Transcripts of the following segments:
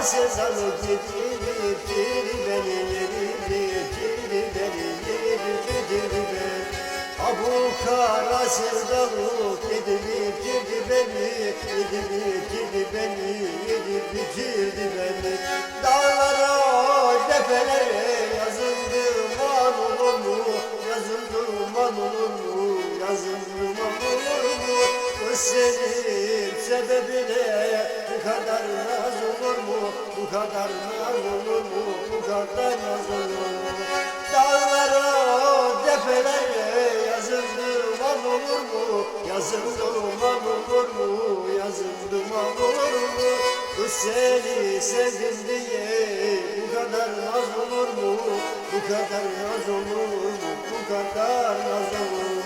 sevdalık getirip beni getirip beni. Ha bu kara sevdalık getirip beni. Dağlara tepelere yazıldım an olur mu? Yazıldım an olur mu? Yazıldım an olur mu? Kız senin sebebine bu kadar naz olur mu? Bu kadar naz olur mu? Bu kadar naz olur mu? Dağlara tepelere yazıldım an olur mu? Yazıldım an olur mu? Yazıldım an olur mu? Kız seni sevdim diye bu kadar naz olur mu? Bu kadar naz olur mu? Bu kadar naz olur mu?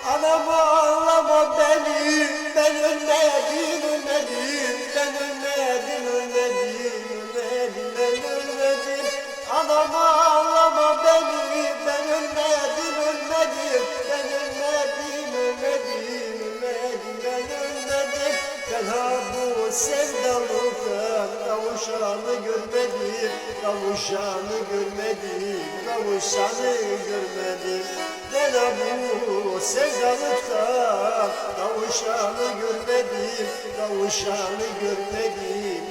Anam ağlama beni, ben ölmedim, ben ölmedim. Anam ağlama beni, ben ölmedim, Ben ha bu sevdalıktan kavuşanı görmedim, Ben ha bu sevdalıktan kavuşanı görmedim.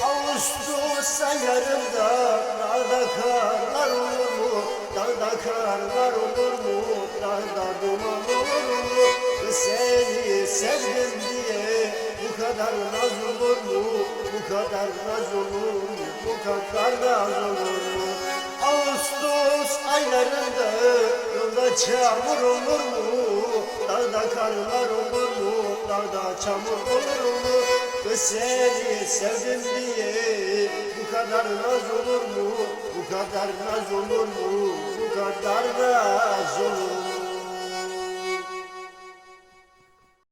Ağustos aylarında dağda karlar olur mu? Dağda duman olur mu? Seni sevdim diye bu kadar naz olur mu? Bu kadar naz olur mu? Ağustos aylarında yolda çamur olur mu? Dağda karlar olur mu? Dağda çamur olur mu? Seni sevdim diye bu kadar naz olur mu? Bu kadar naz olur mu?